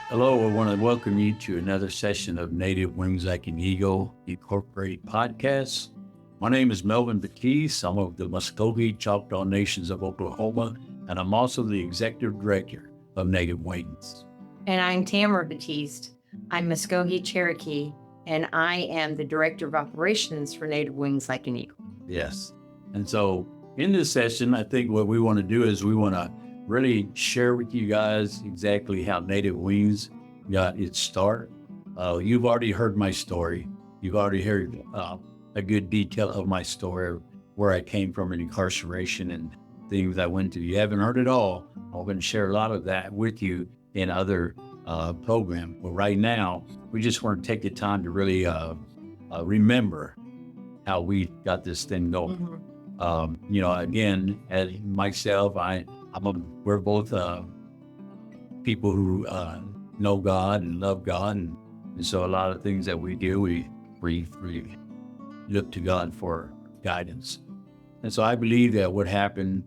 Hello, I want to welcome you to another session of Native Wings Like an Eagle Incorporated podcast. My name is Melvin Battiest. I'm of the Muskogee Choctaw Nations of Oklahoma, and I'm also the Executive Director of Native Wings. And I'm Tamara Battiest. I'm Muskogee Cherokee, and I am the Director of Operations for Native Wings Like an Eagle. Yes. And so in this session, I think what we want to do is we want to really share with you guys exactly how Native Wings got its start. You've already heard my story. You've already heard a good detail of my story, where I came from in incarceration and things I went through. You haven't heard it all. I'm going to share a lot of that with you in other programs. But right now, we just want to take the time to really remember how we got this thing going. Again, as myself, we're both people who know God and love God, and so a lot of things that we do, we look to God for guidance. And so I believe that what happened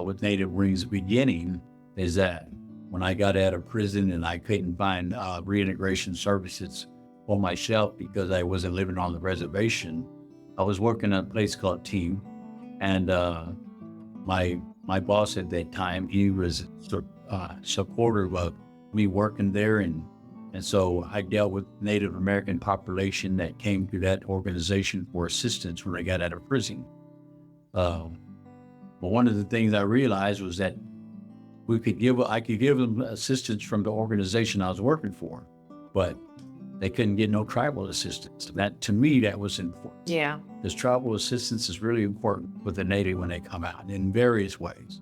with Native Wings beginning is that when I got out of prison and I couldn't find reintegration services for myself because I wasn't living on the reservation, I was working at a place called Team, and my boss at that time, he was supportive of me working there, and so I dealt with Native American population that came to that organization for assistance when they got out of prison. But one of the things I realized was that I could give them assistance from the organization I was working for, but they couldn't get no tribal assistance. That, to me, that was important. Yeah. Because tribal assistance is really important with the Native when they come out in various ways.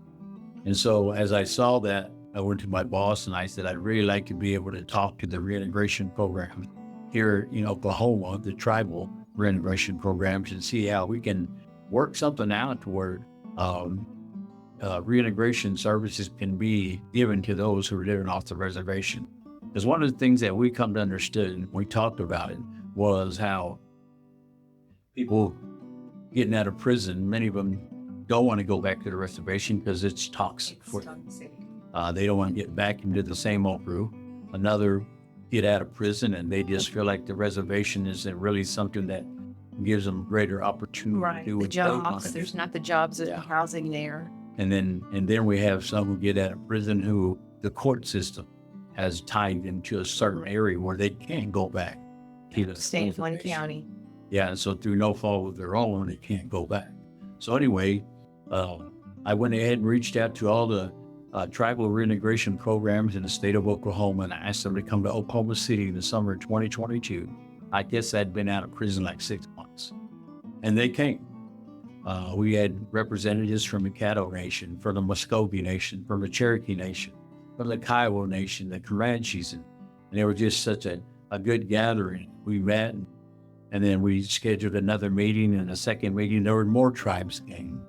And so as I saw that, I went to my boss and I said, I'd really like to be able to talk to the reintegration program here in Oklahoma, the tribal reintegration programs, and see how we can work something out to where reintegration services can be given to those who are living off the reservation. Because one of the things that we come to understand, and we talked about it, was how people getting out of prison, many of them don't want to go back to the reservation because it's toxic for them. They don't want to get back into the same old crew. Another get out of prison and they just feel like the reservation isn't really something that gives them greater opportunity to do the jobs. There's not the jobs of housing there. And then we have some who get out of prison who the court system has tied them to a certain area where they can't go back to Stay in one county. Yeah, and so through no fault of their own, they can't go back. So anyway, I went ahead and reached out to all the tribal reintegration programs in the state of Oklahoma, and I asked them to come to Oklahoma City in the summer of 2022. I guess I'd been out of prison like 6 months. And they came. We had representatives from the Caddo Nation, from the Muskogee Nation, from the Cherokee Nation, from the Kiowa Nation, the Comanches, and they were just such a good gathering. We met, and then we scheduled another meeting, and a second meeting, there were more tribes came.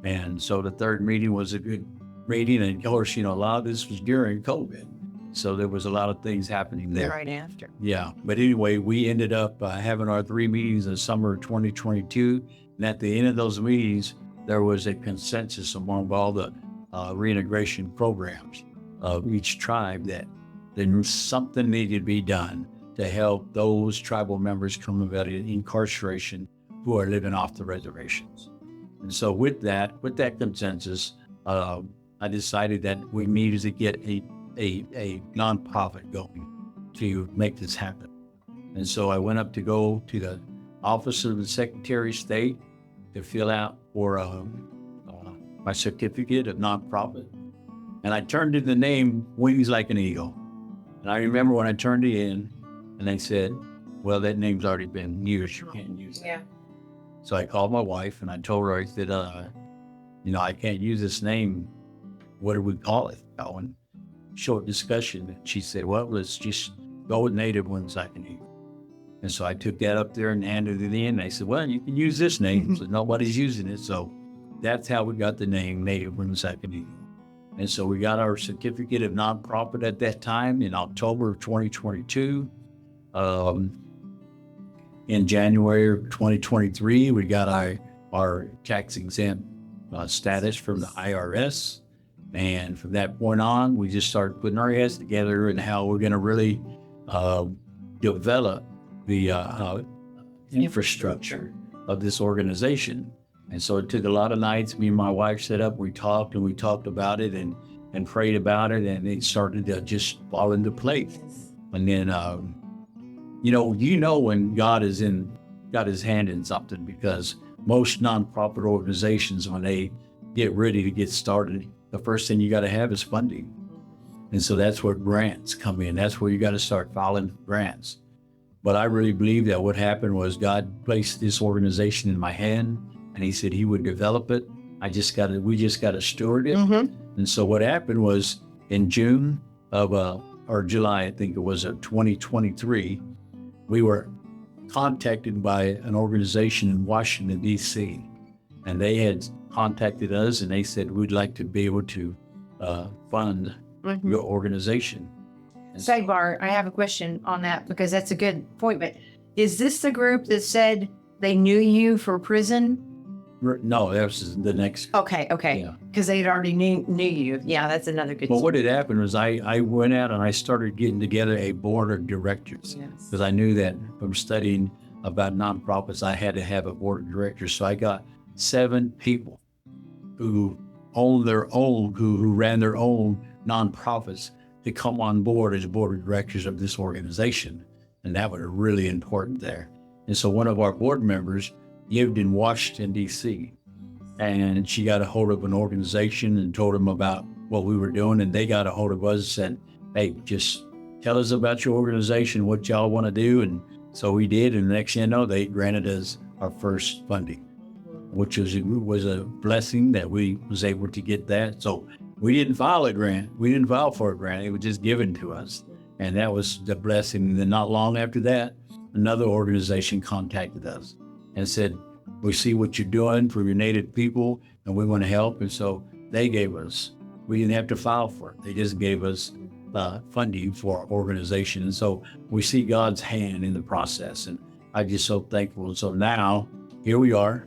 And so the third meeting was a good meeting, and of course, a lot of this was during COVID. So there was a lot of things happening there. Right after. Yeah, but anyway, we ended up having our 3 meetings in the summer of 2022, and at the end of those meetings, there was a consensus among all the reintegration programs of each tribe that then something needed to be done to help those tribal members come out of incarceration who are living off the reservations. And so with that consensus, I decided that we needed to get a nonprofit going to make this happen. And so I went up to go to the Office of the Secretary of State to fill out for my certificate of nonprofit. And I turned in the name Wings Like an Eagle. And I remember when I turned it in, and they said, well, that name's already been used. You can't use it. Yeah. So I called my wife and I told her, I said, I can't use this name. What do we call it? And short discussion. And she said, well, let's just go with Native Wings Like an Eagle. And so I took that up there and handed it in. They said, well, you can use this name. So nobody's using it. So that's how we got the name Native Wings Like an Eagle. And so we got our certificate of nonprofit at that time in October of 2022. In January of 2023, we got our tax exempt status from the IRS. And from that point on, we just started putting our heads together and how we're going to really develop the infrastructure of this organization. And so it took a lot of nights. Me and my wife set up, we talked about it and prayed about it, and it started to just fall into place. And then, when God got his hand in something, because most nonprofit organizations, when they get ready to get started, the first thing you got to have is funding. And so that's where grants come in. That's where you got to start filing grants. But I really believe that what happened was God placed this organization in my hand, and he said he would develop it. We just got to steward it. Mm-hmm. And so what happened was in June of, or July, I think it was, of 2023, we were contacted by an organization in Washington, D.C., and they had contacted us, and they said, we'd like to be able to fund your organization. And Sidebar, I have a question on that because that's a good point. But is this the group that said they knew you for prison? No, that was the next. Okay. Yeah. Because they had already knew you. Yeah, that's another good Well, story. what had happened was I went out and I started getting together a board of directors, because I knew that from studying about nonprofits, I had to have a board of directors. So I got 7 people who own their own, who ran their own nonprofits, to come on board as board of directors of this organization. And that was really important there. And so one of our board members lived in Washington, D.C., and she got a hold of an organization and told them about what we were doing. And they got a hold of us and said, hey, just tell us about your organization, what y'all want to do. And so we did. And the next thing you know, they granted us our first funding, which was a blessing that we was able to get that. So we didn't file a grant. We didn't file for a grant. It was just given to us. And that was the blessing. And then not long after that, another organization contacted us and said, we see what you're doing for your Native people, and we want to help. And so they gave us, we didn't have to file for it. They just gave us funding for our organization. And so we see God's hand in the process. And I'm just so thankful. And so now, here we are,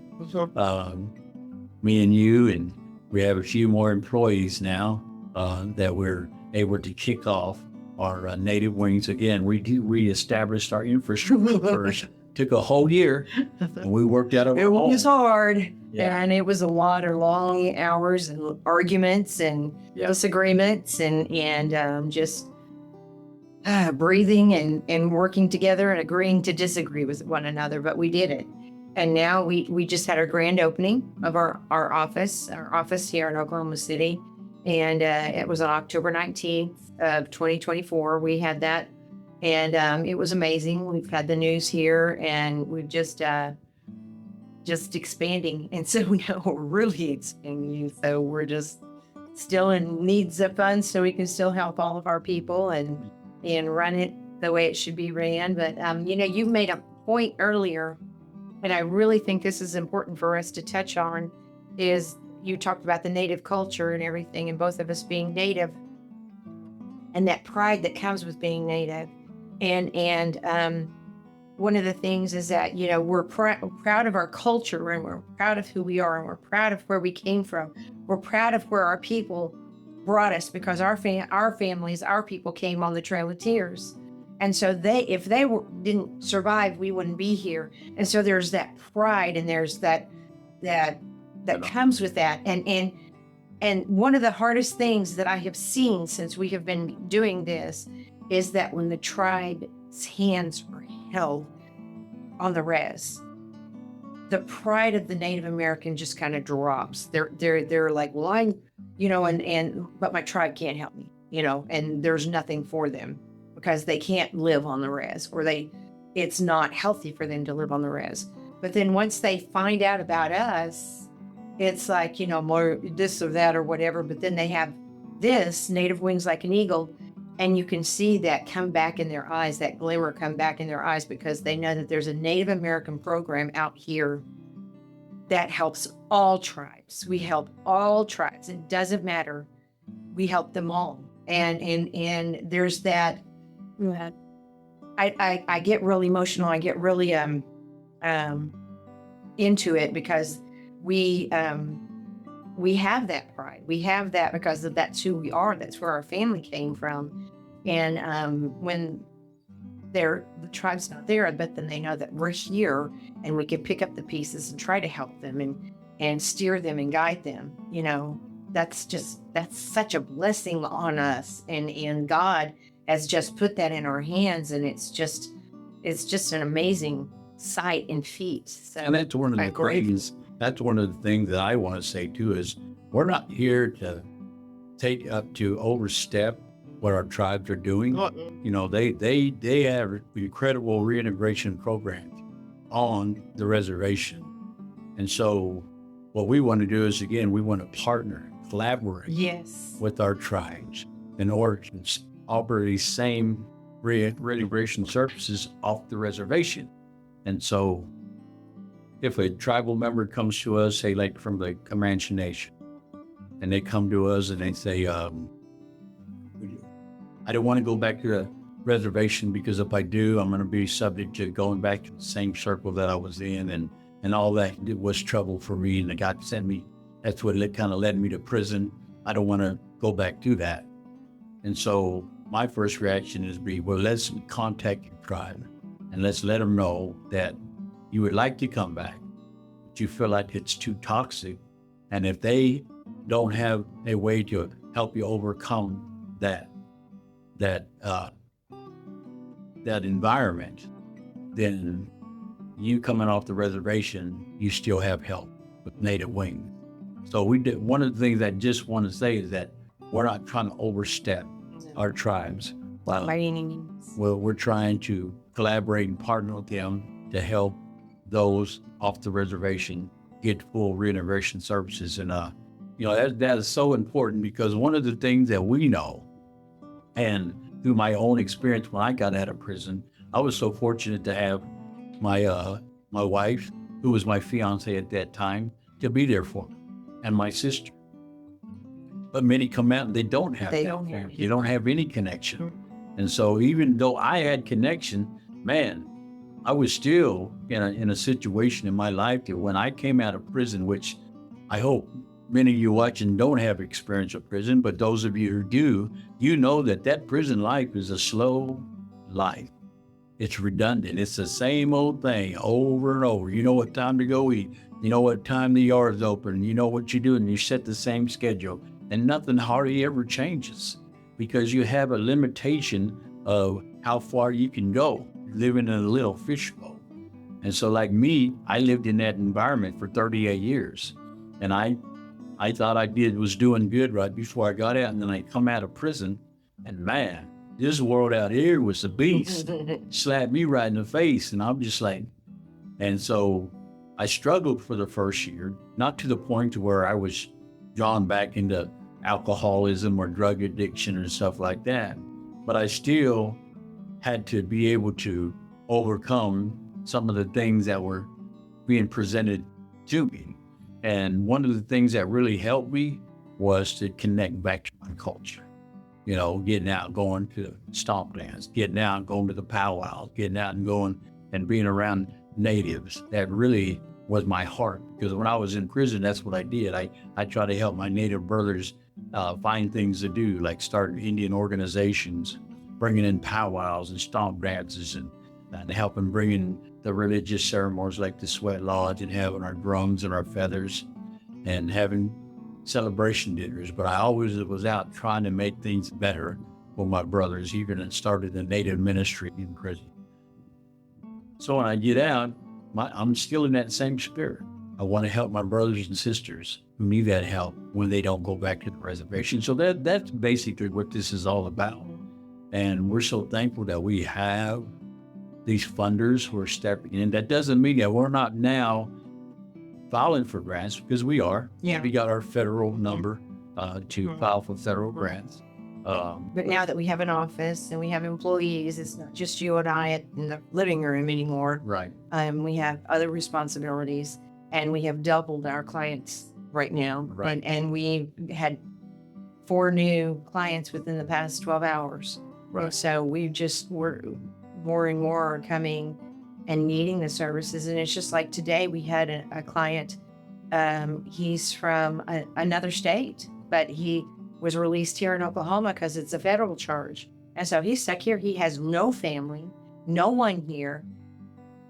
me and you, and we have a few more employees now that we're able to kick off our Native Wings. Again, we reestablished our infrastructure first. Took a whole year, and we worked out. It was hard, Yeah. and it was a lot of long hours and arguments and disagreements and just breathing and working together and agreeing to disagree with one another. But we did it. And now we just had our grand opening of our office here in Oklahoma City. And it was on October 19th of 2024. We had that. And it was amazing. We've had the news here, and we've just expanding. And so now we're really expanding. So we're just still in needs of funds so we can still help all of our people and run it the way it should be ran. But, you made a point earlier, and I really think this is important for us to touch on, is you talked about the Native culture and everything, and both of us being Native, and that pride that comes with being Native. And one of the things is that, we're proud of our culture, and we're proud of who we are, and we're proud of where we came from. We're proud of where our people brought us, because our families, our people came on the Trail of Tears. And so if they didn't survive, we wouldn't be here. And so there's that pride, and there's that comes with that. And one of the hardest things that I have seen since we have been doing this is that when the tribe's hands are held on the res, the pride of the Native American just kind of drops. They're like, well, but my tribe can't help me, and there's nothing for them because they can't live on the res, or it's not healthy for them to live on the res. But then once they find out about us, it's like, more this or that or whatever. But then they have this Native Wings Like an Eagle. And you can see that come back in their eyes, that glimmer come back in their eyes, because they know that there's a Native American program out here that helps all tribes. We help all tribes. It doesn't matter. We help them all. And there's that. I get really emotional. I get really into it, because we we have that pride. We have that because that's who we are. That's where our family came from. And when the tribe's not there, but then they know that we're here and we can pick up the pieces and try to help them and steer them and guide them. That's such a blessing on us. And God has just put that in our hands, and it's just an amazing sight and feat. So And that's one of the things. That's one of the things that I want to say too is we're not here to overstep what our tribes are doing. They have incredible reintegration programs on the reservation, and so what we want to do is, again, we want to partner, collaborate with our tribes in order to offer these same reintegration services off the reservation. And so if a tribal member comes to us, say like from the Comanche Nation, and they come to us and they say, I don't want to go back to the reservation because if I do, I'm going to be subject to going back to the same circle that I was in, and all that was trouble for me, and God sent me. That's what kind of led me to prison. I don't want to go back to that. And so my first reaction is well, let's contact your tribe and let's let them know that you would like to come back, but you feel like it's too toxic. And if they don't have a way to help you overcome that environment, then you coming off the reservation, you still have help with Native Wings. So one of the things I just want to say is that we're not trying to overstep our tribes. By any means. Well, we're trying to collaborate and partner with them to help those off the reservation get full reintegration services. And that is so important, because one of the things that we know, and through my own experience when I got out of prison, I was so fortunate to have my wife, who was my fiance at that time, to be there for me, and my sister. But many come out and they don't have you don't have any connection. And so even though I had connection, man, I was still in a situation in my life that when I came out of prison, which I hope many of you watching don't have experience of prison, but those of you who do, you know that prison life is a slow life. It's redundant. It's the same old thing over and over. You know what time to go eat. You know what time the yard's open. You know what you do, and you set the same schedule. And nothing hardly ever changes, because you have a limitation of how far you can go living in a little fishbowl. And so like me, I lived in that environment for 38 years. And I thought was doing good right before I got out. And then I come out of prison, and man, this world out here was a beast. Slapped me right in the face. And I'm just like, and so I struggled for the first year, not to the point to where I was drawn back into alcoholism or drug addiction and stuff like that. But I still had to be able to overcome some of the things that were being presented to me. And one of the things that really helped me was to connect back to my culture. Getting out, going to stomp dance, getting out, going to the powwows, getting out and going and being around natives. That really was my heart, because when I was in prison, that's what I did. I tried to help my native brothers find things to do, like start Indian organizations, bringing in powwows and stomp dances, and helping bring in the religious ceremonies like the sweat lodge, and having our drums and our feathers and having celebration dinners. But I always was out trying to make things better for my brothers, even started the Native ministry in prison. So when I get out, I'm still in that same spirit. I want to help my brothers and sisters who need that help when they don't go back to the reservation. So that's basically what this is all about. And we're so thankful that we have these funders who are stepping in. That doesn't mean that we're not now filing for grants, because we are. Yeah. We got our federal number to file for federal grants. But now that we have an office and we have employees, it's not just you and I in the living room anymore. Right. We have other responsibilities, and we have doubled our clients right now. Right. And we had 4 new clients within the past 12 hours. Right. So we're more and more are coming and needing the services. And it's just like today we had a client He's from another state, but he was released here in Oklahoma because it's a federal charge. And so he's stuck here. He has no family, no one here.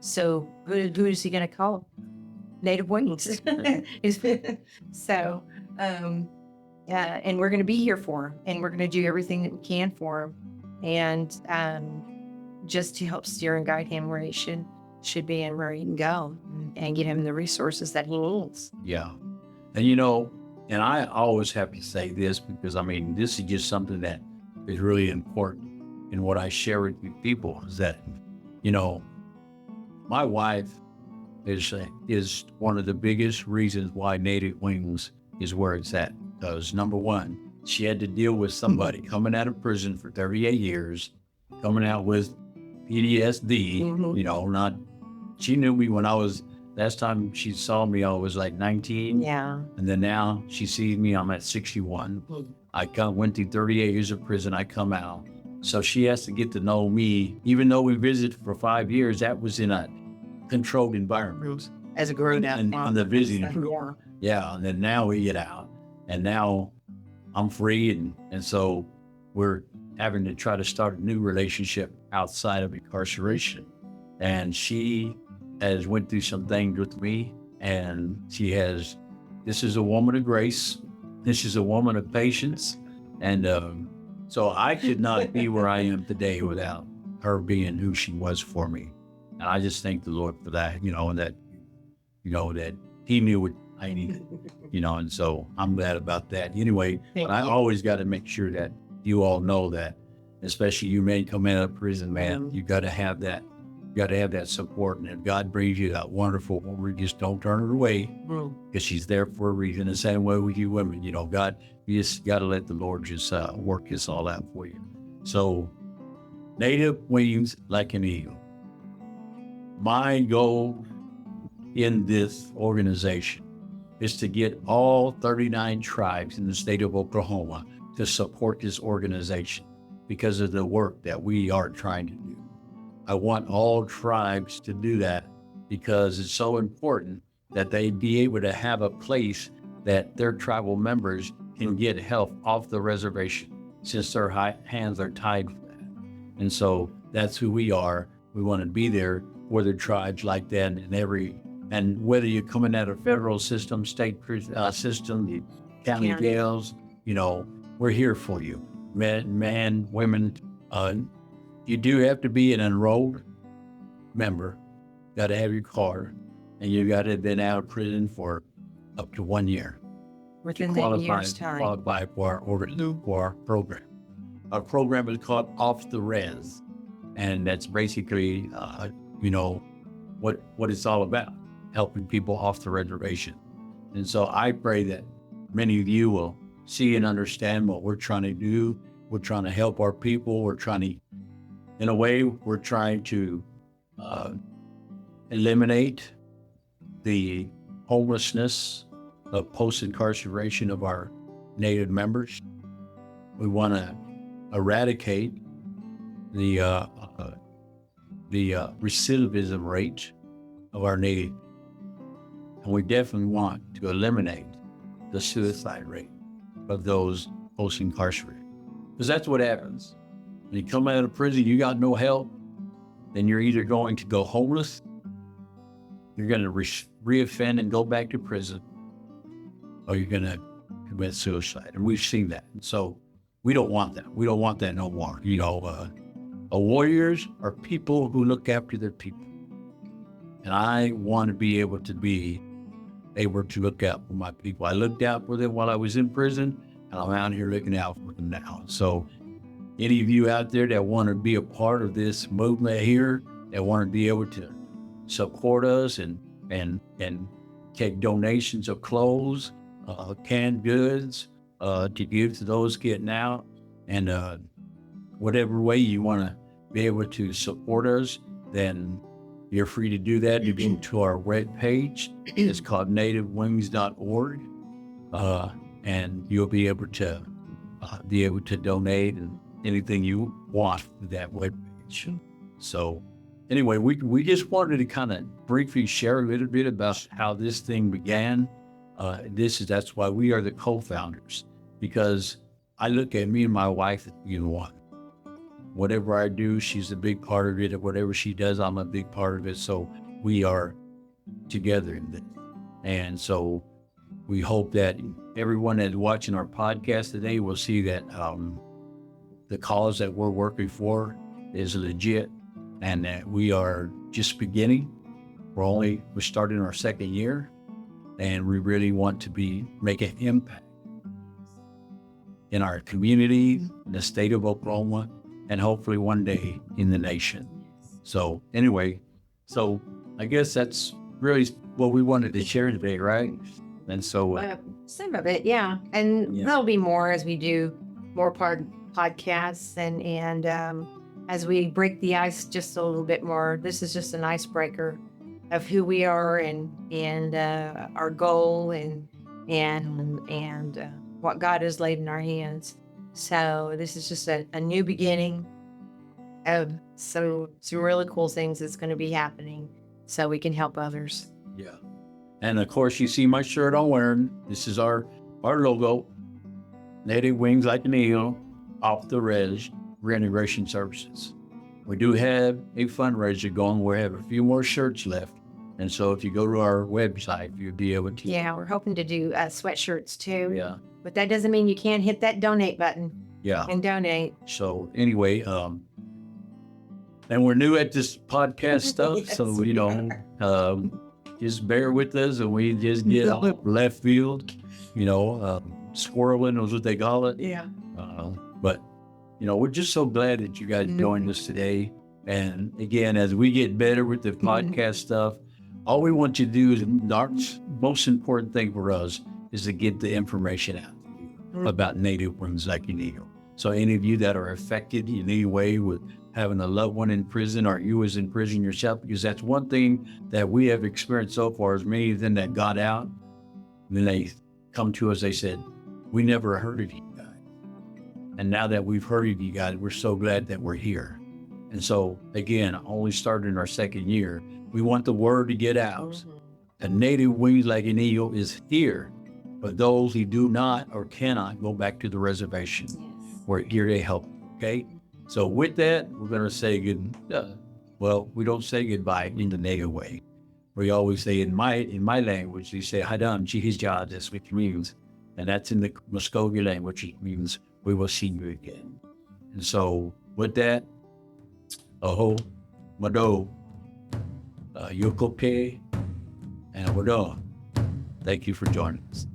So who is he going to call? Native Wings. So, and we're going to be here for him, and we're going to do everything that we can for him, and just to help steer and guide him where he should be and where he can go, and get him the resources that he needs. Yeah. And and I always have to say this because, this is just something that is really important in what I share with people is that, my wife is one of the biggest reasons why Native Wings is where it's at. Because number one, she had to deal with somebody coming out of prison for 38 years, coming out with PTSD, she knew me when last time she saw me, I was like 19. Yeah. And then now she sees me, I'm at 61. I went through 38 years of prison, I come out. So she has to get to know me, even though we visited for 5 years, that was in a controlled environment. As a grown up. And on the visiting floor. Yeah, and then now we get out, and now I'm free, and so we're having to try to start a new relationship outside of incarceration. And she has went through some things with me, and this is a woman of grace. This is a woman of patience. And so I could not be where I am today without her being who she was for me. And I just thank the Lord for that, and that he knew what I needed, and so I'm glad about that. Anyway, but I always got to make sure that you all know that, especially you may come out of prison, man, you got to have that. You got to have that support. And if God brings you that wonderful woman, just don't turn her away because she's there for a reason. The same way with you women, God, you just got to let the Lord just work this all out for you. So Native Wings like an eagle. My goal in this organization is to get all 39 tribes in the state of Oklahoma to support this organization because of the work that we are trying to do. I want all tribes to do that because it's so important that they be able to have a place that their tribal members can get help off the reservation since their hands are tied for that. And so that's who we are. We want to be there for the tribes like that and whether you're coming out of federal system, state system, the county jails, we're here for you. Men, women, you do have to be an enrolled member, got to have your card, and you got to have been out of prison for up to 1 year. Within that year's time. Qualify for our program. Our program is called Off the Res, and that's basically, what it's all about, helping people off the reservation. And so I pray that many of you will see and understand what we're trying to do. We're trying to help our people. We're trying to eliminate the homelessness of post-incarceration of our Native members. We want to eradicate the recidivism rate of our Native. And we definitely want to eliminate the suicide rate of those post-incarcerated. Because that's what happens. When you come out of prison, you got no help, then you're either going to go homeless, you're going to reoffend and go back to prison, or you're going to commit suicide. And we've seen that. So we don't want that. We don't want that no more. Warriors are people who look after their people. And I want to be able to look out for my people. I looked out for them while I was in prison, and I'm out here looking out for them now. So any of you out there that want to be a part of this movement here, that want to be able to support us and take donations of clothes, canned goods, to give to those getting out, and whatever way you want to be able to support us, then you're free to do that. You go to our web page. It's called nativewings.org, and you'll be able to donate and anything you want to that web page. So anyway, we just wanted to kind of briefly share a little bit about how this thing began. That's why we are the co-founders, because I look at me and my wife as being one. Whatever I do, she's a big part of it. Whatever she does, I'm a big part of it. So we are together in this. And so we hope that everyone that's watching our podcast today will see that the cause that we're working for is legit, and that we are just beginning. We're starting our second year, and we really want to make an impact in our community, in the state of Oklahoma, and hopefully one day in the nation. So anyway, I guess that's really what we wanted to share today, right? And so some of it, yeah. And there'll be more as we do more podcasts and as we break the ice just a little bit more. This is just an icebreaker of who we are and our goal and what God has laid in our hands. So this is just a new beginning of some really cool things that's going to be happening so we can help others. Yeah. And of course, you see my shirt I'm wearing. This is our logo, Native Wings Like an Eagle, off the res, Reintegration Services. We do have a fundraiser going. We have a few more shirts left. And so if you go to our website, you'll be able to. Yeah, we're hoping to do sweatshirts too. Yeah. But that doesn't mean you can't hit that donate button. Yeah. And donate. So anyway, and we're new at this podcast stuff. So, just bear with us, and we just get off left field, squirreling is what they call it. Yeah. But, we're just so glad that you guys joined us today. And again, as we get better with the podcast stuff, all we want you to do is, the most important thing for us is to get the information out about Native Wings Like an Eagle. So any of you that are affected in any way with having a loved one in prison, or you was in prison yourself, because that's one thing that we have experienced so far is many of them that got out, then they come to us, they said, we never heard of you guys. And now that we've heard of you guys, we're so glad that we're here. And so again, only starting our second year, we want the word to get out. The Native Wings Like an Eagle is here for those who do not or cannot go back to the reservation. We're here to help, okay? So with that, we're going to say we don't say goodbye in the Native way. We always say in my language, we say Hadam Chihijades, which means, and that's in the Muskogee language, it means we will see you again. And so with that, Aho, Mado, Yokope, and Wado. Thank you for joining us.